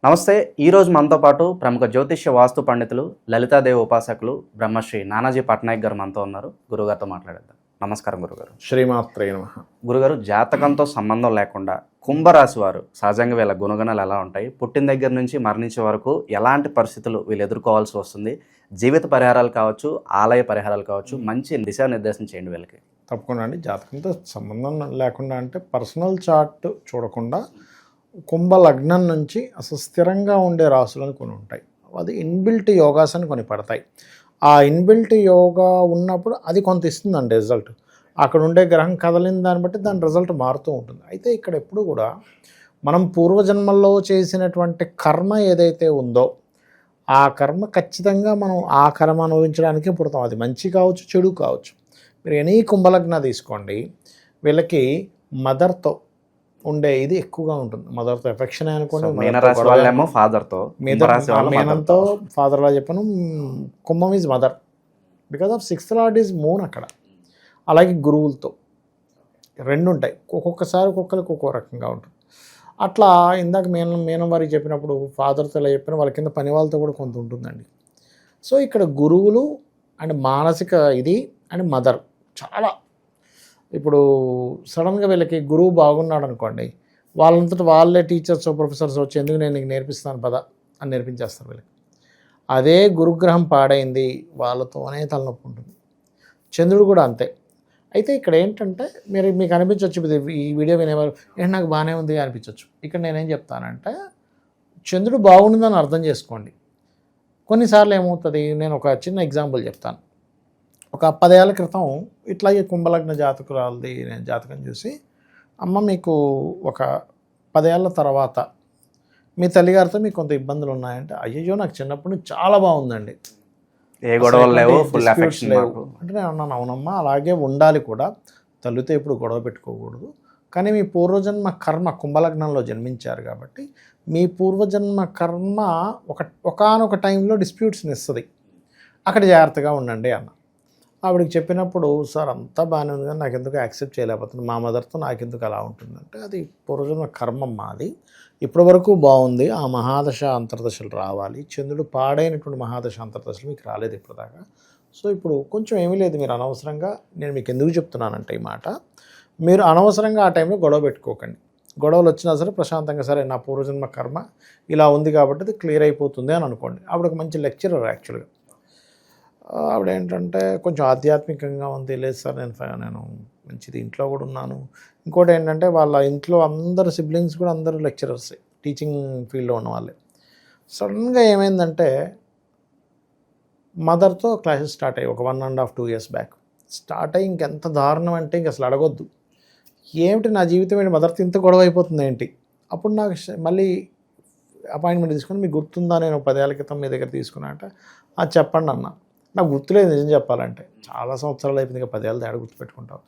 నమస్తే. ఈరోజు మనతో పాటు ప్రముఖ జ్యోతిష్య వాస్తు పండితులు, లలితాదేవి ఉపాసకులు, బ్రహ్మశ్రీ నానాజీ పట్నాయక్ గారు మనతో ఉన్నారు. గురుగారితో మాట్లాడేద్దాం. నమస్కారం గురుగారు. శ్రీమాత్రే నమః. గురుగారు, జాతకంతో సంబంధం లేకుండా కుంభరాశి వారు సహజంగా వీళ్ళ గుణగణాలు ఎలా ఉంటాయి, పుట్టిన దగ్గర నుంచి మరణించే వరకు ఎలాంటి పరిస్థితులు వీళ్ళు ఎదుర్కోవాల్సి వస్తుంది, జీవిత పరిహారాలు కావచ్చు, ఆలయ పరిహారాలు కావచ్చు, మంచి దిశానిర్దేశం చేయండి వీళ్ళకి. తప్పకుండా అండి. జాతకంతో సంబంధం లేకుండా అంటే పర్సనల్ చార్ట్ చూడకుండా కుంభ లగ్నం నుంచి అసలు స్థిరంగా ఉండే రాసులను కొన్ని ఉంటాయి. అది ఇన్బిల్ట్ యోగాస్ అని కొన్ని పడతాయి. ఆ ఇన్బిల్ట్ యోగా ఉన్నప్పుడు అది కొంత ఇస్తుందండి రిజల్ట్. అక్కడ ఉండే గ్రహం కదలిన దాన్ని బట్టి దాని రిజల్ట్ మారుతూ ఉంటుంది. అయితే ఇక్కడ ఎప్పుడు కూడా మనం పూర్వజన్మల్లో చేసినటువంటి కర్మ ఏదైతే ఉందో ఆ కర్మ ఖచ్చితంగా మనం ఆ కర్మ అనుభవించడానికే పుడతాం. అది మంచి కావచ్చు, చెడు కావచ్చు. మీరు ఎనీ కుంభలగ్న తీసుకోండి, వీళ్ళకి మదర్తో ఉండే ఇది ఎక్కువగా ఉంటుంది. మదర్తో ఎఫెక్షన్ అనుకోండి, మేనంతో ఫాదర్లా చెప్పాను. కుంభం is mother because of 6th lord is moon అక్కడ. అలాగే గురువులతో రెండు ఉంటాయి. ఒక్కొక్కసారి ఒక్కొక్కరికి ఒక్కో రకంగా ఉంటుంది. అట్లా ఇందాక మేనం వారికి చెప్పినప్పుడు ఫాదర్తో ఇలా చెప్పిన వాళ్ళ కింద పని వాళ్ళతో కూడా కొంత ఉంటుందండి. సో ఇక్కడ గురువులు అండ్ మానసిక ఇది అండ్ మదర్ చాలా. ఇప్పుడు సడన్గా వీళ్ళకి గురువు బాగున్నాడు అనుకోండి, వాళ్ళంతటా వాళ్ళే టీచర్స్ ప్రొఫెసర్స్ వచ్చి ఎందుకు నేను నీకు నేర్పిస్తాను పద అని నేర్పించేస్తారు వీళ్ళకి. అదే గురుగ్రహం పాడైంది, వాళ్ళతోనే తలనొప్పి ఉంటుంది. చంద్రుడు కూడా అంతే. అయితే ఇక్కడ ఏంటంటే మీకు అనిపించవచ్చు, ఈ వీడియో వినేవారు ఏంటి నాకు బాగానే ఉంది అనిపించవచ్చు. ఇక్కడ నేనేం చెప్తానంటే చంద్రుడు బాగుంటుందని అర్థం చేసుకోండి. కొన్నిసార్లు ఏమవుతుంది, నేను ఒక చిన్న ఎగ్జాంపుల్ చెప్తాను. ఒక 10 ఏళ్ల క్రితం ఇట్లాగే కుంభలగ్న జాతకురాలది నేను జాతకం చూసి, అమ్మ మీకు ఒక 10 ఏళ్ల తర్వాత మీ తల్లిగారితో మీకు కొంత ఇబ్బందులు ఉన్నాయంటే, అయ్యో నాకు చిన్నప్పటి నుంచి చాలా బాగుందండి, ఏ గొడవలు లేవు, ఫుల్ ఎఫెక్షన్ లేవు అంటే నేను అన్నాను అవునమ్మా అలాగే ఉండాలి కూడా, తల్లితో ఎప్పుడు గొడవ పెట్టుకోకూడదు. కానీ మీ పూర్వజన్మ కర్మ కుంభలగ్నంలో జన్మించారు కాబట్టి మీ పూర్వజన్మ కర్మ ఒకానొక టైంలో డిస్ప్యూట్స్ని ఇస్తుంది, అక్కడ జాగ్రత్తగా ఉండండి అన్న. ఆవిడకి చెప్పినప్పుడు సార్ అంతా బాగానే ఉంది కానీ నాకు ఎందుకు యాక్సెప్ట్ చేయలేకపోతుంది, మా మదర్తో నాకెందుకు అలా ఉంటుందంటే అది పూర్వజన్మ కర్మ మాది, ఇప్పటి వరకు బాగుంది, ఆ మహాదశ అంతర్దశలు రావాలి. చంద్రుడు పాడైనటువంటి మహాదశ అంతర్దశలు మీకు రాలేదు ఇప్పటిదాకా. సో ఇప్పుడు కొంచెం ఏమీ లేదు, మీరు అనవసరంగా, నేను మీకు ఎందుకు చెప్తున్నానంటే ఈ మాట, మీరు అనవసరంగా ఆ టైంలో గొడవ పెట్టుకోకండి. గొడవలు వచ్చినా సరే ప్రశాంతంగా, సరే నా పూర్వజన్మ కర్మ ఇలా ఉంది కాబట్టి అది క్లియర్ అయిపోతుంది అని అనుకోండి. ఆవిడ ఒక మంచి లెక్చరర్ యాక్చువల్గా. ఆవిడ ఏంటంటే కొంచెం ఆధ్యాత్మికంగా ఉంది, లేదు సార్ నేను మంచిది ఇంట్లో కూడా ఉన్నాను. ఇంకోటి ఏంటంటే వాళ్ళ ఇంట్లో అందరు సిబ్లింగ్స్ కూడా అందరూ లెక్చరర్స్, టీచింగ్ ఫీల్డ్లో ఉన్న వాళ్ళే. సడన్గా ఏమైందంటే మదర్తో క్లాసెస్ స్టార్ట్ అయ్యి ఒక 1.5 2 years బ్యాక్ స్టార్ట్ అయ్యి ఇంకెంత దారుణం అంటే ఇంక అసలు అడగొద్దు. ఏమిటి నా జీవితం ఏంటి, మదర్తో ఇంత గొడవ అయిపోతుంది ఏంటి. అప్పుడు నాకు మళ్ళీ అపాయింట్మెంట్ తీసుకుని, మీకు గుర్తుందా నేను 10 ఏళ్ల క్రితం మీ దగ్గర తీసుకున్నా అంటే, అది చెప్పండి అన్న. నాకు గుర్తులేదు నిజం చెప్పాలంటే, చాలా సంవత్సరాలు అయిపోయింది, ఇక 10 ఏళ్ళ తేడా గుర్తుపెట్టుకుంటావు.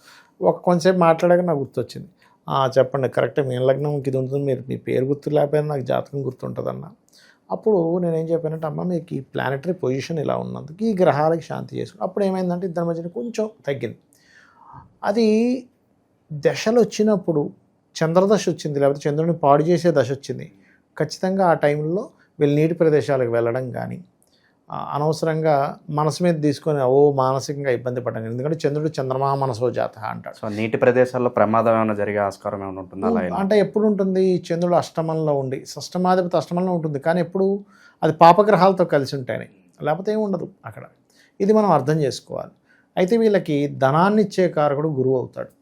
కొంచెంసేపు మాట్లాడాక నాకు గుర్తొచ్చింది. చెప్పండి కరెక్టే, మీ లగ్నంకి ఇది ఉంటుంది, మీరు మీ పేరు గుర్తు లేకపోయినా నాకు జాతకం గుర్తుంటుందన్న. అప్పుడు నేనేం చెప్పానంటే, అమ్మ మీకు ఈ ప్లానెటరీ పొజిషన్ ఇలా ఉన్నందుకు ఈ గ్రహాలకి శాంతి చేసుకుని, అప్పుడు ఏమైందంటే ఇద్దరి మధ్యన కొంచెం తగ్గింది. అది దశలు వచ్చినప్పుడు, చంద్రదశ వచ్చింది లేకపోతే చంద్రుని పాడు చేసే దశ వచ్చింది, ఖచ్చితంగా ఆ టైంలో వీళ్ళు నీటి ప్రదేశాలకు వెళ్ళడం కానీ, అనవసరంగా మనసు మీద తీసుకొని మానసికంగా ఇబ్బంది పడ్డాను. ఎందుకంటే చంద్రుడు చంద్రమా మనసో జాత అంటాడు. సో నీటి ప్రదేశాల్లో ప్రమాదం ఏమైనా జరిగే ఆస్కారం ఏమైనా ఉంటుందా? అంటే ఎప్పుడు ఉంటుంది, చంద్రుడు అష్టమంలో ఉండి, షష్టమాధిపతి అష్టమంలో ఉంటుంది, కానీ ఎప్పుడు అది పాపగ్రహాలతో కలిసి ఉంటాయని, లేకపోతే ఏమి ఉండదు అక్కడ. ఇది మనం అర్థం చేసుకోవాలి. అయితే వీళ్ళకి ధనాన్ని ఇచ్చే కారకుడు గురువు అవుతాడు.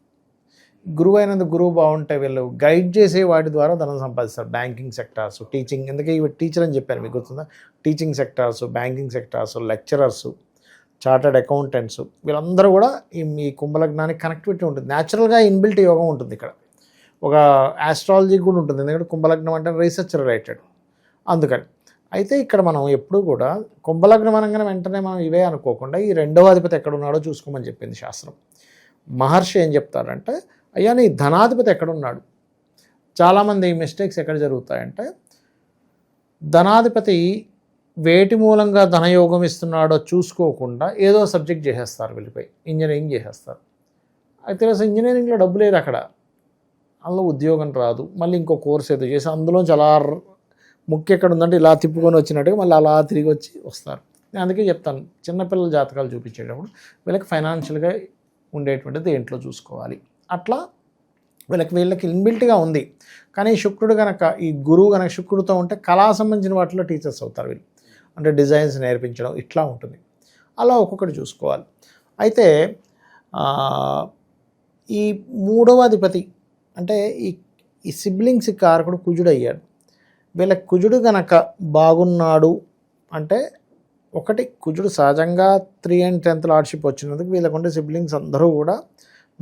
గురువు అయినందుకు, గురువు బాగుంటే వీళ్ళు గైడ్ చేసే వాటి ద్వారా ధనం సంపాదిస్తారు. బ్యాంకింగ్ సెక్టార్స్, టీచింగ్, ఎందుకంటే ఇవి టీచర్ అని చెప్పాను మీకు గుర్తుందా, teaching sectors, banking sectors, lecturers, chartered accountants, వీళ్ళందరూ కూడా ఈ కుంభలగ్నానికి కనెక్టివిటీ ఉంటుంది. న్యాచురల్గా ఇన్బిల్ట్ యోగం ఉంటుంది ఇక్కడ. ఒక ఆస్ట్రాలజీ కూడా ఉంటుంది, ఎందుకంటే కుంభలగ్నం అంటే రీసెర్చ్ రిలేటెడ్, అందుకని. అయితే ఇక్కడ మనం ఎప్పుడు కూడా కుంభలగ్నం అనగానే వెంటనే మనం ఇవే అనుకోకుండా ఈ రెండవ అధిపతి ఎక్కడున్నాడో చూసుకోమని చెప్పింది శాస్త్రం. మహర్షి ఏం చెప్తారంటే, అయ్యా నీ ధనాధిపతి ఎక్కడున్నాడు. చాలామంది మిస్టేక్స్ ఎక్కడ జరుగుతాయంటే, ధనాధిపతి వేటి మూలంగా ధనయోగం ఇస్తున్నాడో చూసుకోకుండా ఏదో సబ్జెక్ట్ చేసేస్తారు, వెళ్ళిపోయి ఇంజనీరింగ్ చేసేస్తారు. అయితే అసలు ఇంజనీరింగ్లో డబ్బు లేదు అక్కడ, అందులో ఉద్యోగం రాదు, మళ్ళీ ఇంకో కోర్స్ ఏదో చేసి అందులోంచి అలా ముక్కు ఎక్కడ ఉందంటే ఇలా తిప్పుకొని వచ్చినట్టుగా మళ్ళీ అలా తిరిగి వచ్చి వస్తారు. నేను అందుకే చెప్తాను, చిన్నపిల్లల జాతకాలు చూపించేటప్పుడు వీళ్ళకి ఫైనాన్షియల్గా ఉండేటువంటి దేంట్లో చూసుకోవాలి. అట్లా వీళ్ళకి ఇన్బిల్ట్గా ఉంది. కానీ శుక్రుడు కనుక, ఈ గురువు కనుక శుక్రుడితో ఉంటే కళా సంబంధించిన వాటిలో టీచర్స్ అవుతారు వీళ్ళు. అంటే డిజైన్స్ నేర్పించడం ఇట్లా ఉంటుంది. అలా ఒక్కొక్కటి చూసుకోవాలి. అయితే ఈ మూడవ అధిపతి అంటే ఈ సిబ్లింగ్స్ కారకుడు కుజుడు అయ్యాడు. వీళ్ళ కుజుడు గనక బాగున్నాడు అంటే, ఒకటి కుజుడు సహజంగా 3 and 10th లార్డ్షిప్ వచ్చినందుకు వీళ్ళకుండే సిబ్లింగ్స్ అందరూ కూడా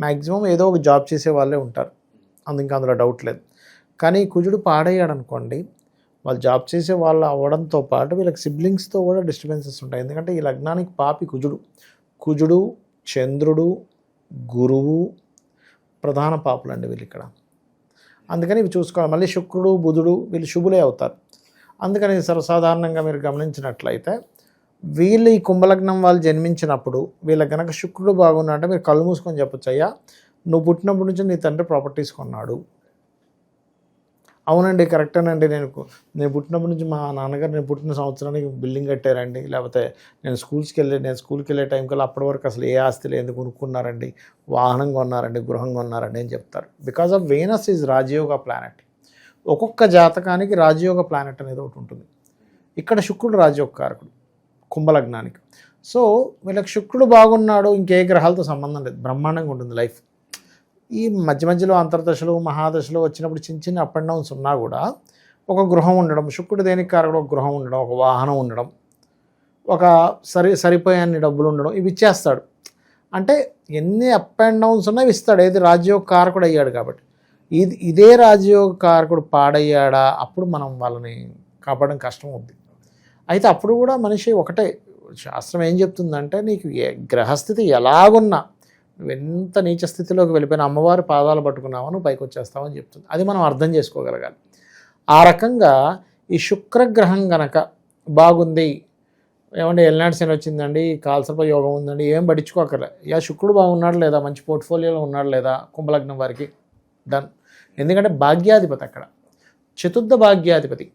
మ్యాక్సిమం ఏదో ఒక జాబ్ చేసే వాళ్ళే ఉంటారు, అందులో డౌట్ లేదు. కానీ కుజుడు పాడయ్యాడు అనుకోండి, వాళ్ళు జాబ్ చేసే వాళ్ళు అవ్వడంతో పాటు వీళ్ళకి సిబ్లింగ్స్తో కూడా డిస్టర్బెన్సెస్ ఉంటాయి. ఎందుకంటే ఈ లగ్నానికి పాపి కుజుడు, చంద్రుడు, గురువు ప్రధాన పాపులండి వీళ్ళు ఇక్కడ. అందుకని ఇవి చూసుకోవాలి. మళ్ళీ శుక్రుడు, బుధుడు వీళ్ళు శుభులే అవుతారు. అందుకని సర్వసాధారణంగా మీరు గమనించినట్లయితే వీళ్ళు ఈ కుంభలగ్నం వాళ్ళు జన్మించినప్పుడు వీళ్ళకి కనుక శుక్రుడు బాగున్నాడంటే మీరు కళ్ళు మూసుకొని చెప్పొచ్చు, అయ్యా నువ్వు పుట్టినప్పటి నుంచి నీ తండ్రి ప్రాపర్టీస్ కొన్నాడు. అవునండి, కరెక్టేనండి, నేను పుట్టినప్పటి నుంచి మా నాన్నగారు నేను పుట్టిన సంవత్సరానికి బిల్డింగ్ కట్టారండి, లేకపోతే నేను స్కూల్కి వెళ్ళే టైం కల్లా అప్పటి వరకు అసలు ఏ ఆస్తి లేదు కొనుక్కున్నారండి, వాహనం కొన్నారండి, గృహం కొన్నారండి అని చెప్తారు. బికాజ్ ఆఫ్ వీనస్ ఈజ్ రాజయోగ ప్లానెట్. ఒక్కొక్క జాతకానికి రాజయోగ ప్లానెట్ అనేది ఒకటి ఉంటుంది. ఇక్కడ శుక్రుడు రాజయోగ కారకుడు కుంభలగ్నానికి. సో వీళ్ళకి శుక్రుడు బాగున్నాడు, ఇంకే గ్రహాలతో సంబంధం లేదు, బ్రహ్మాండంగా ఉంటుంది లైఫ్. ఈ మధ్యలో అంతర్దశలు, మహాదశలు వచ్చినప్పుడు చిన్న అప్ అండ్ డౌన్స్ ఉన్నా కూడా ఒక గృహం ఉండడం, శుక్రుడు దేనికి కారకుడు, ఒక గృహం ఉండడం, ఒక వాహనం ఉండడం, ఒక సరిపోయే డబ్బులు ఉండడం, ఇవి ఇచ్చేస్తాడు. అంటే ఎన్ని అప్ అండ్ డౌన్స్ ఉన్నా ఇస్తాడు. ఏది రాజయోగ కారకుడు అయ్యాడు కాబట్టి. ఇదే రాజయోగ కారకుడు పాడయ్యాడా, అప్పుడు మనం వాళ్ళని కాపాడడం కష్టం అవుతుంది. అయితే అప్పుడు కూడా మనిషి ఒకటే, శాస్త్రం ఏం చెప్తుందంటే, నీకు గ్రహస్థితి ఎలాగున్నా నువ్వు ఎంత నీచ స్థితిలోకి వెళ్ళిపోయిన అమ్మవారి పాదాలు పట్టుకున్నావో నువ్వు పైకి వచ్చేస్తావని చెప్తుంది. అది మనం అర్థం చేసుకోగలగాలి. ఆ రకంగా ఈ శుక్రగ్రహం గనక బాగుంది, ఏమంటే ఎల్నాడు శని వచ్చిందండి, కాల్సర్ప యోగం ఉందండి, ఏం పట్టించుకోకర్లే, శుక్రుడు బాగున్నాడు లేదా, మంచి పోర్ట్ఫోలియోలో ఉన్నాడు లేదా కుంభలగ్నం వారికి, డన్. ఎందుకంటే భాగ్యాధిపతి అక్కడ చతుర్థ భాగ్యాధిపతి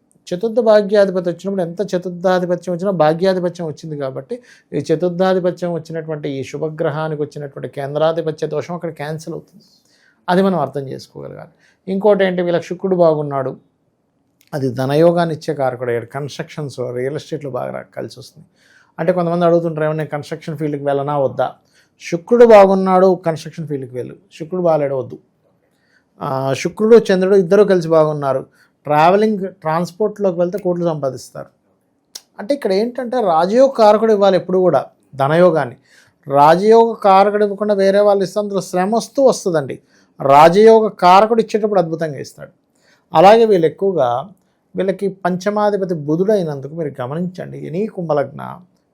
వచ్చినప్పుడు ఎంత చతుర్థాధిపత్యం వచ్చినా భాగ్యాధిపత్యం వచ్చింది కాబట్టి ఈ చతుర్థాధిపత్యం వచ్చినటువంటి ఈ శుభగ్రహానికి వచ్చినటువంటి కేంద్రాధిపత్య దోషం అక్కడ క్యాన్సిల్ అవుతుంది. అది మనం అర్థం చేసుకోగలగాలి. ఇంకోటి ఏంటి, వీళ్ళకి శుక్రుడు బాగున్నాడు, అది ధనయోగాన్ని ఇచ్చే కారకుడు. కన్స్ట్రక్షన్స్, రియల్ ఎస్టేట్లో బాగా కలిసి వస్తుంది. అంటే కొంతమంది అడుగుతుంటారు, ఏమన్నా కన్స్ట్రక్షన్ ఫీల్డ్కి వెళ్ళనా వద్దా. శుక్రుడు బాగున్నాడు, కన్స్ట్రక్షన్ ఫీల్డ్కి వెళ్ళు. శుక్రుడు బాగాలేడు, వద్దు. శుక్రుడు, చంద్రుడు ఇద్దరు కలిసి బాగున్నారు, ట్రాన్స్పోర్ట్లోకి వెళ్తే కోట్లు సంపాదిస్తారు. అంటే ఇక్కడ ఏంటంటే రాజయోగ కారకుడు ఇవ్వాలి ఎప్పుడు కూడా ధనయోగాన్ని. రాజయోగ కారకుడు ఇవ్వకుండా వేరే వాళ్ళు ఇస్తే అందులో శ్రమ వస్తుందండి. రాజయోగ కారకుడు ఇచ్చేటప్పుడు అద్భుతంగా ఇస్తాడు. అలాగే వీళ్ళకి పంచమాధిపతి బుధుడు అయినందుకు మీరు గమనించండి, ఎనీ కుంభలగ్న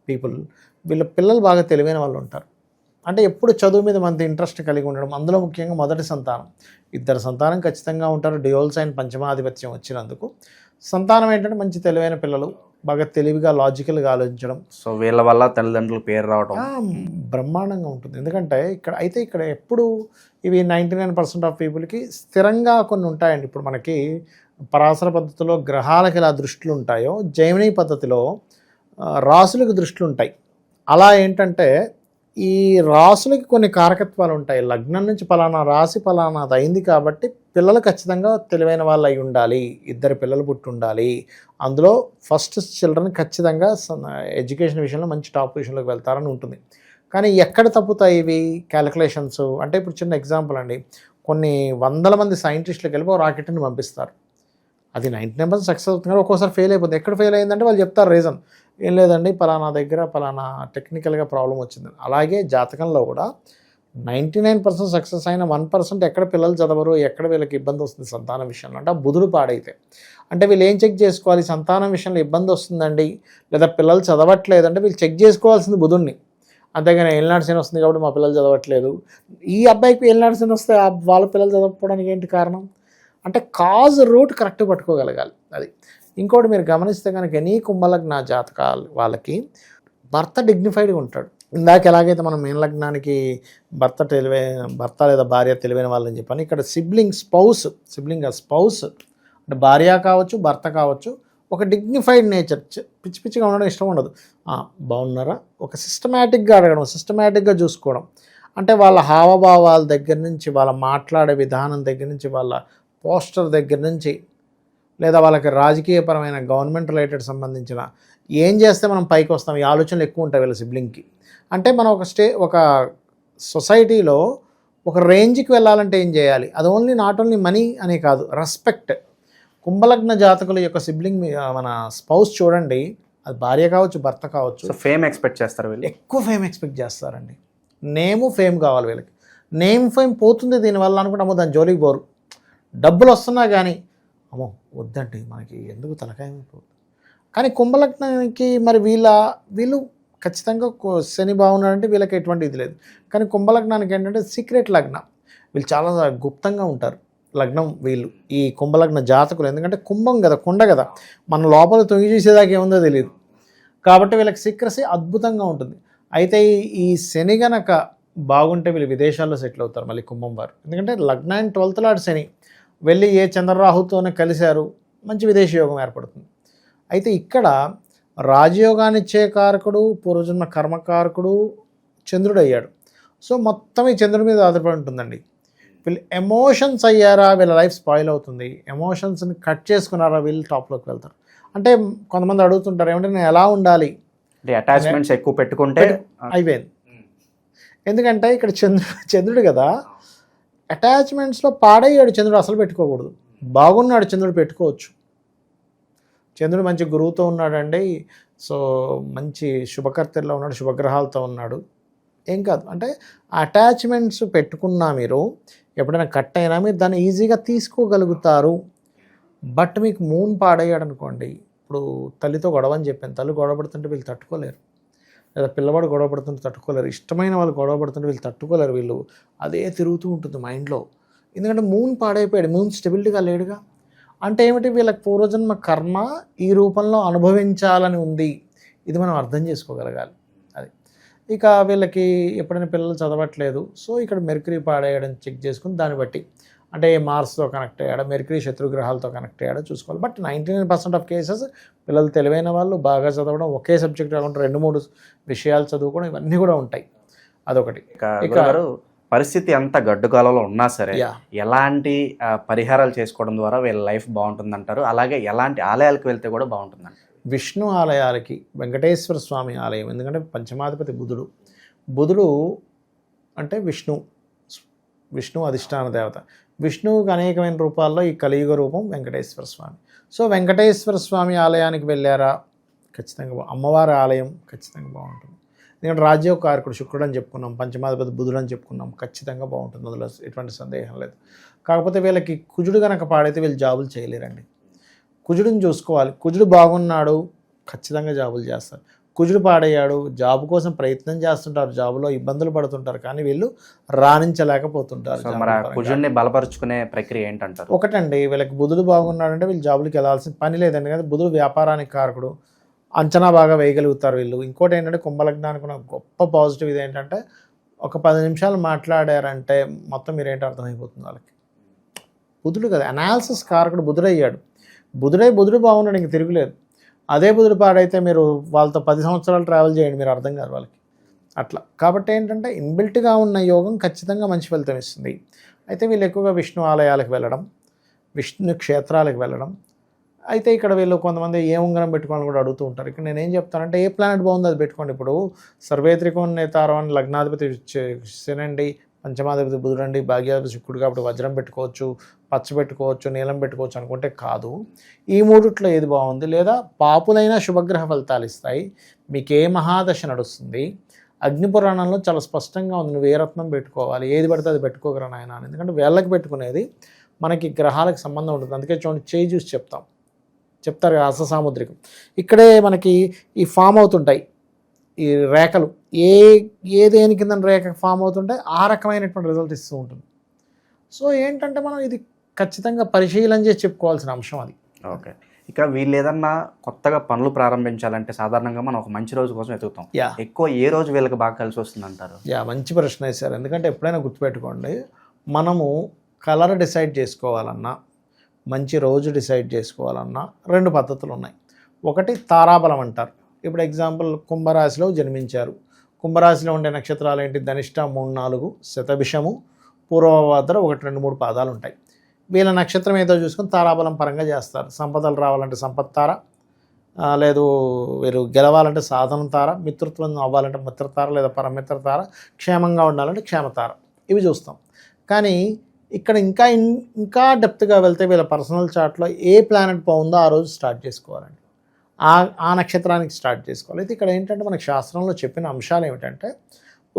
పీపుల్ వీళ్ళ పిల్లలు బాగా తెలివైన వాళ్ళు ఉంటారు. అంటే ఎప్పుడు చదువు మీద మంచి ఇంట్రెస్ట్ కలిగి ఉండడం, అందులో ముఖ్యంగా మొదటి సంతానం, 2 సంతానం ఖచ్చితంగా ఉంటారు. డ్యూయల్ సైన్ పంచమాధిపత్యం వచ్చినందుకు సంతానం ఏంటంటే మంచి తెలివైన పిల్లలు, బాగా తెలివిగా లాజికల్గా ఆలోచించడం. సో వీళ్ళ వల్ల తల్లిదండ్రులు పేరు రావడం బ్రహ్మాండంగా ఉంటుంది. ఎందుకంటే ఇక్కడ ఎప్పుడు ఇవి 99% ఆఫ్ పీపుల్కి స్థిరంగా కొన్ని ఉంటాయండి. ఇప్పుడు మనకి పరాశర పద్ధతిలో గ్రహాలకి ఎలా దృష్టిలు ఉంటాయో, జైమిని పద్ధతిలో రాసులకు దృష్టిలు ఉంటాయి. అలా ఏంటంటే ఈ రాసులకి కొన్ని కారకత్వాలు ఉంటాయి. లగ్నం నుంచి పలానా రాశి పలానాది అయింది కాబట్టి పిల్లలు ఖచ్చితంగా తెలివైన వాళ్ళు అయి ఉండాలి, 2 పిల్లలు పుట్టి ఉండాలి, అందులో ఫస్ట్ చిల్డ్రన్ ఖచ్చితంగా ఎడ్యుకేషన్ విషయంలో మంచి టాప్ పొజిషన్లోకి వెళ్తారని ఉంటుంది. కానీ ఎక్కడ తప్పుతాయి ఇవి క్యాలిక్యులేషన్స్ అంటే, ఇప్పుడు చిన్న ఎగ్జాంపుల్ అండి, కొన్ని 100 మంది సైంటిస్టులకు వెళ్ళి ఒక రాకెట్ని పంపిస్తారు, అది 99% సక్సెస్ అవుతుంది, కానీ ఒక్కోసారి ఫెయిల్ అయిపోతుంది. ఎక్కడ ఫెయిల్ అయిందంటే వాళ్ళు చెప్తారు రీజన్, ఏం లేదండి పలానా దగ్గర పలానా టెక్నికల్గా ప్రాబ్లం వచ్చింది. అలాగే జాతకంలో కూడా 99% సక్సెస్ అయిన 1% ఎక్కడ పిల్లలు చదవరు, ఎక్కడ వీళ్ళకి ఇబ్బంది వస్తుంది సంతానం విషయంలో అంటే బుధుడు పాడైతే. అంటే వీళ్ళు ఏం చెక్ చేసుకోవాలి, సంతానం విషయంలో ఇబ్బంది వస్తుందండి లేదా పిల్లలు చదవట్లేదు అంటే వీళ్ళు చెక్ చేసుకోవాల్సింది బుధుడిని. అంతేగాని ఏలినాడు శని వస్తుంది కాబట్టి మా పిల్లలు చదవట్లేదు, ఈ అబ్బాయికి ఏలినాడు శని వస్తే వాళ్ళ పిల్లలు చదవకపోవడానికి ఏంటి కారణం అంటే కాజ్ రూట్ కరెక్ట్ పట్టుకోగలగాలి. అది ఇంకోటి మీరు గమనిస్తే కనుక ఎనీ కుంభలగ్న జాతకాలు వాళ్ళకి భర్త డిగ్నిఫైడ్గా ఉంటాడు. ఇందాక ఎలాగైతే మనం మీన లగ్నానికి భర్త లేదా భార్య తెలివైన వాళ్ళని చెప్పాను, ఇక్కడ స్పౌస్ అంటే భార్య కావచ్చు భర్త కావచ్చు ఒక డిగ్నిఫైడ్ నేచర్, పిచ్చి పిచ్చిగా ఉండడం ఇష్టం ఉండదు. బాగున్నారా, ఒక సిస్టమేటిక్గా అడగడం, సిస్టమేటిక్గా చూసుకోవడం. అంటే వాళ్ళ హావభావాల దగ్గర నుంచి, వాళ్ళ మాట్లాడే విధానం దగ్గర నుంచి, వాళ్ళ పోస్టర్ దగ్గర నుంచి, లేదా వాళ్ళకి రాజకీయపరమైన గవర్నమెంట్ రిలేటెడ్ సంబంధించిన ఏం చేస్తే మనం పైకి వస్తాం, ఈ ఆలోచనలు ఎక్కువ ఉంటాయి వీళ్ళ సిబ్లింగ్కి. అంటే మనం ఒక సొసైటీలో ఒక రేంజ్కి వెళ్ళాలంటే ఏం చేయాలి, అది నాట్ ఓన్లీ మనీ అనే కాదు, రెస్పెక్ట్. కుంభలగ్న జాతకుల యొక్క సిబ్లింగ్ మన స్పౌస్ చూడండి, అది భార్య కావచ్చు, భర్త కావచ్చు, సో ఫేమ్ ఎక్స్పెక్ట్ చేస్తారు వీళ్ళు, ఎక్కువ ఫేమ్ ఎక్స్పెక్ట్ చేస్తారండి. నేము ఫేమ్ కావాలి వీళ్ళకి. నేమ్ ఫేమ్ పోతుంది దీనివల్ల అనుకుంటాము, దాని జోలికి పోరు. డబ్బులు వస్తున్నా కానీ అమ్మో వద్దండి మనకి ఎందుకు తలకాయ పోతుంది. కానీ కుంభలగ్నానికి మరి వీళ్ళు ఖచ్చితంగా శని బాగున్నాడంటే వీళ్ళకి ఎటువంటి ఇది లేదు. కానీ కుంభలగ్నానికి ఏంటంటే సీక్రెట్ లగ్నం, వీళ్ళు చాలా గుప్తంగా ఉంటారు లగ్నం వీళ్ళు, ఈ కుంభలగ్న జాతకులు. ఎందుకంటే కుంభం కదా, కుండ కదా, మన లోపల తొంగి చూసేదాకా ఏముందో తెలియదు. కాబట్టి వీళ్ళకి సీక్రసీ అద్భుతంగా ఉంటుంది. అయితే ఈ శని గనక బాగుంటే వీళ్ళు విదేశాల్లో సెటిల్ అవుతారు మళ్ళీ కుంభం వారు. ఎందుకంటే లగ్నాన్ని 12th లార్డ్ శని వెళ్ళి ఏ చంద్రరాహుతోనే కలిశారు, మంచి విదేశీ యోగం ఏర్పడుతుంది. అయితే ఇక్కడ రాజయోగాన్ని ఇచ్చే కారకుడు, పూర్వజన్మ కర్మకారకుడు చంద్రుడు అయ్యాడు. సో మొత్తం ఈ చంద్రుడి మీద ఆధారపడి ఉంటుందండి. వీళ్ళు ఎమోషన్స్ అయ్యారా వీళ్ళ లైఫ్ స్పాయిల్ అవుతుంది, ఎమోషన్స్ని కట్ చేసుకున్నారా వీళ్ళు టాప్లోకి వెళ్తారు. అంటే కొంతమంది అడుగుతుంటారు ఏమంటే నేను ఎలా ఉండాలి, అటాచ్మెంట్స్ ఎక్కువ పెట్టుకుంటే అయిపోయింది. ఎందుకంటే ఇక్కడ చంద్రుడు కదా, అటాచ్మెంట్స్లో పాడయ్యాడు చంద్రుడు, అసలు పెట్టుకోకూడదు. బాగున్నాడు చంద్రుడు, పెట్టుకోవచ్చు. చంద్రుడు మంచి గురువుతో ఉన్నాడండి, సో మంచి శుభకర్తల్లో ఉన్నాడు, శుభగ్రహాలతో ఉన్నాడు, ఏం కాదు. అంటే అటాచ్మెంట్స్ పెట్టుకున్నా మీరు ఎప్పుడైనా కట్ అయినా మీరు దాన్ని ఈజీగా తీసుకోగలుగుతారు. బట్ మీకు మూన్ పాడయ్యాడు అనుకోండి, ఇప్పుడు తల్లితో గొడవ అని చెప్పాను, తల్లి గొడవ పడుతుంటే వీళ్ళు తట్టుకోలేరు, లేదా పిల్లవాడు గొడవ పడుతుంటే తట్టుకోలేరు, ఇష్టమైన వాళ్ళు గొడవ పడుతుంటే వీళ్ళు తట్టుకోలేరు, వీళ్ళు అదే తిరుగుతూ ఉంటుంది మైండ్లో. ఎందుకంటే మూన్ పాడైపోయాడు, మూన్ స్టెబిలిటీగా లేడుగా. అంటే ఏమిటి, వీళ్ళకి పూర్వజన్మ కర్మ ఈ రూపంలో అనుభవించాలని ఉంది, ఇది మనం అర్థం చేసుకోగలగాలి. అది ఇక వీళ్ళకి ఎప్పుడైనా పిల్లలు చదవట్లేదు, సో ఇక్కడ మెర్క్యూరీ పాడేయడం చెక్ చేసుకుని దాన్ని బట్టి అంటే మార్స్తో కనెక్ట్ అయ్యాడా, మెర్క్యూరీ శత్రుగ్రహాలతో కనెక్ట్ అయ్యాడా చూసుకోవాలి. బట్ 99% ఆఫ్ కేసెస్ పిల్లలు తెలివైన వాళ్ళు బాగా చదవడం, ఒకే సబ్జెక్ట్ కాకుండా 2-3 విషయాలు చదువుకోవడం, ఇవన్నీ కూడా ఉంటాయి. అదొకటి. ఇక పరిస్థితి ఎంత గడ్డుకాలంలో ఉన్నా సరే ఎలాంటి పరిహారాలు చేసుకోవడం ద్వారా వీళ్ళ లైఫ్ బాగుంటుందంటారు, అలాగే ఎలాంటి ఆలయాలకు వెళ్తే కూడా బాగుంటుందంటారు? విష్ణు ఆలయాలకి, వెంకటేశ్వర స్వామి ఆలయం, ఎందుకంటే పంచమాధిపతి బుధుడు అంటే విష్ణు అధిష్టాన దేవత. విష్ణువుకి అనేకమైన రూపాల్లో ఈ కలియుగ రూపం వెంకటేశ్వర స్వామి. సో వెంకటేశ్వర స్వామి ఆలయానికి వెళ్ళారా ఖచ్చితంగా, అమ్మవారి ఆలయం ఖచ్చితంగా బాగుంటుంది. ఎందుకంటే రాజ్యోకారకుడు శుక్రుడు అని చెప్పుకున్నాం, పంచమాధిపతి బుధుడు అని చెప్పుకున్నాం, ఖచ్చితంగా బాగుంటుంది, అందులో ఎటువంటి సందేహం లేదు. కాకపోతే వీళ్ళకి కుజుడు కనుక పాడైతే వీళ్ళు జాబులు చేయలేరండి. కుజుడిని చూసుకోవాలి, కుజుడు బాగున్నాడు ఖచ్చితంగా జాబులు చేస్తారు, కుజుడు పాడయ్యాడు జాబు కోసం ప్రయత్నం చేస్తుంటారు, జాబులో ఇబ్బందులు పడుతుంటారు, కానీ వీళ్ళు రాణించలేకపోతుంటారు. కుజుడిని బలపరుచుకునే ప్రక్రియ ఏంటంటారు? ఒకటండి, వీళ్ళకి బుధుడు బాగున్నాడంటే వీళ్ళు జాబులకి వెళ్ళాల్సిన పని లేదండి, కదా బుధుడు వ్యాపారానికి కారకుడు, అంచనా బాగా వేయగలుగుతారు వీళ్ళు. ఇంకోటి ఏంటంటే కుంభలగ్నానికి ఉన్న గొప్ప పాజిటివ్ ఇది ఏంటంటే ఒక 10 నిమిషాలు మాట్లాడారంటే మొత్తం మీరేంటో అర్థమైపోతుంది వాళ్ళకి. బుధుడు కదా అనాలిసిస్ కారకుడు, బుధుడయ్యాడు. బుధుడు బాగున్నాడు, ఇంక తిరుగులేదు. అదే బుధుడు పాడైతే మీరు వాళ్ళతో 10 సంవత్సరాలు ట్రావెల్ చేయండి, మీరు అర్థం కాదు వాళ్ళకి అట్లా. కాబట్టి ఏంటంటే ఇన్బిల్ట్గా ఉన్న యోగం ఖచ్చితంగా మంచి ఫలితం ఇస్తుంది. అయితే వీళ్ళు ఎక్కువగా విష్ణు ఆలయాలకు వెళ్ళడం, విష్ణు క్షేత్రాలకు వెళ్ళడం. అయితే ఇక్కడ వీళ్ళు కొంతమంది ఏ ఉంగరం పెట్టుకోవాలని కూడా అడుగుతూ ఉంటారు. ఇక్కడ నేనేం చెప్తానంటే ఏ ప్లానెట్ బాగుందో అది పెట్టుకోండి. ఇప్పుడు సర్వేత్రికోణ నేతారం అని లగ్నాధిపతి శనండి, పంచమాధిపతి బుధుడండి, భాగ్యాధిపతి శుక్రుడు, కాబట్టి వజ్రం పెట్టుకోవచ్చు, పచ్చ పెట్టుకోవచ్చు, నీలం పెట్టుకోవచ్చు అనుకుంటే కాదు. ఈ మూడిట్లో ఏది బాగుంది, లేదా పాపులైన శుభగ్రహ ఫలితాలు ఇస్తాయి. మీకు ఏ మహాదశ నడుస్తుంది, అగ్నిపురాణంలో చాలా స్పష్టంగా ఉంది, నువ్వు ఏ రత్నం పెట్టుకోవాలి, ఏది పడితే అది పెట్టుకోగలరు నాయన అని. ఎందుకంటే వేళ్ళకి పెట్టుకునేది మనకి గ్రహాలకు సంబంధం ఉంటుంది. అందుకే చూడండి చేయి చూసి చెప్తారు హస్త సాముద్రికం. ఇక్కడే మనకి ఈ ఫామ్ అవుతుంటాయి ఈ రేఖలు, ఏ దేని కింద రేఖ ఫామ్ అవుతుంటే ఆ రకమైనటువంటి రిజల్ట్ ఇస్తూ ఉంటుంది. సో ఏంటంటే మనం ఇది ఖచ్చితంగా పరిశీలన చేసి చెప్పుకోవాల్సిన అంశం అది. ఓకే. ఇక వీళ్ళు ఏదన్నా కొత్తగా పనులు ప్రారంభించాలంటే సాధారణంగా మనం ఒక మంచి రోజు కోసం వెతుకుతాం. ఎక్కువ ఏ రోజు వీళ్ళకి బాగా కలిసి వస్తుంది అంటారు? మంచి ప్రశ్న వేశారు. ఎందుకంటే ఎప్పుడైనా గుర్తుపెట్టుకోండి, మనము కలర్ డిసైడ్ చేసుకోవాలన్నా, మంచి రోజు డిసైడ్ చేసుకోవాలన్నా 2 పద్ధతులు ఉన్నాయి. ఒకటి తారాబలం అంటారు. ఇప్పుడు ఎగ్జాంపుల్ కుంభరాశిలో జన్మించారు. కుంభరాశిలో ఉండే నక్షత్రాలు ఏంటి? ధనిష్ట 3, 4, శతభిషము, పూర్వభద్ర 1, 2, 3 పాదాలు ఉంటాయి. వీళ్ళ నక్షత్రం ఏదో చూసుకొని తారాబలం పరంగా చేస్తారు. సంపదలు రావాలంటే సంపత్ తార, లేదు వీరు గెలవాలంటే సాధన తార, మిత్రత్వం అవ్వాలంటే మిత్రతార లేదా పరమిత్ర తార, క్షేమంగా ఉండాలంటే క్షేమతార. ఇవి చూస్తాం. కానీ ఇక్కడ ఇంకా డెప్త్గా వెళ్తే వీళ్ళ పర్సనల్ చార్ట్లో ఏ ప్లానెట్ బాగుందో ఆ రోజు స్టార్ట్ చేసుకోవాలండి. ఆ నక్షత్రానికి స్టార్ట్ చేసుకోవాలి. అయితే ఇక్కడ ఏంటంటే మనకు శాస్త్రంలో చెప్పిన అంశాలు ఏమిటంటే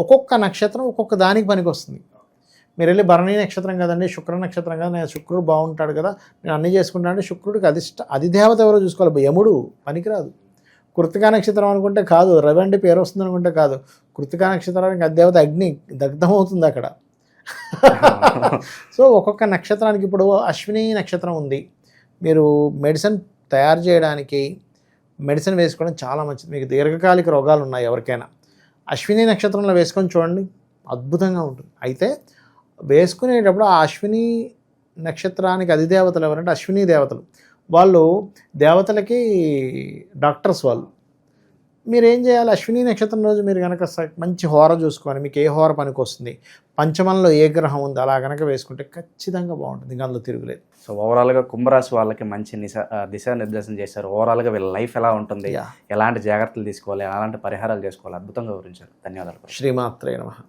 ఒక్కొక్క నక్షత్రం ఒక్కొక్క దానికి పనికి వస్తుంది. మీరు వెళ్ళి భరణి నక్షత్రం కదండి, శుక్ర నక్షత్రం కదా, నేను శుక్రుడు బాగుంటాడు కదా, నేను అన్నీ చేసుకుంటాను అంటే శుక్రుడికి అధిదేవత ఎవరో చూసుకోవాలి. యముడు పనికిరాదు. కృతికా నక్షత్రం అనుకుంటే కాదు, రవి అంటే పేరు వస్తుంది అనుకుంటే కాదు. కృతికా నక్షత్రానికి అధిదేవత అగ్ని దగ్ధమవుతుంది అక్కడ. సో ఒక్కొక్క నక్షత్రానికి ఇప్పుడు అశ్విని నక్షత్రం ఉంది. మీరు మెడిసిన్ తయారు చేయడానికి మెడిసిన్ వేసుకోవడం చాలా మంచిది. మీకు దీర్ఘకాలిక రోగాలు ఉన్నాయి ఎవరికైనా, అశ్విని నక్షత్రంలో వేసుకొని చూడండి, అద్భుతంగా ఉంటుంది. అయితే వేసుకునేటప్పుడు ఆ అశ్విని నక్షత్రానికి అధిదేవతలు ఎవరంటే అశ్విని దేవతలు. వాళ్ళు దేవతలకి డాక్టర్స్ వాళ్ళు. మీరు ఏం చేయాలి? అశ్విని నక్షత్రం రోజు మీరు కనుక మంచి హోర చూసుకొని మీకు ఏ హోర పనికి వస్తుంది, పంచమంలో ఏ గ్రహం ఉంది అలా కనుక వేసుకుంటే ఖచ్చితంగా బాగుంటుంది. ఇంకా అందులో తిరుగులేదు. సో ఓవరాల్గా కుంభరాశి వాళ్ళకి మంచి దిశానిర్దేశం చేశారు. ఓవరాల్గా వీళ్ళ లైఫ్ ఎలా ఉంటుంది, ఎలాంటి జాగ్రత్తలు తీసుకోవాలి, ఎలాంటి పరిహారాలు చేసుకోవాలి అద్భుతంగా వివరించారు. ధన్యవాదాలు. శ్రీమాత్రే నమః.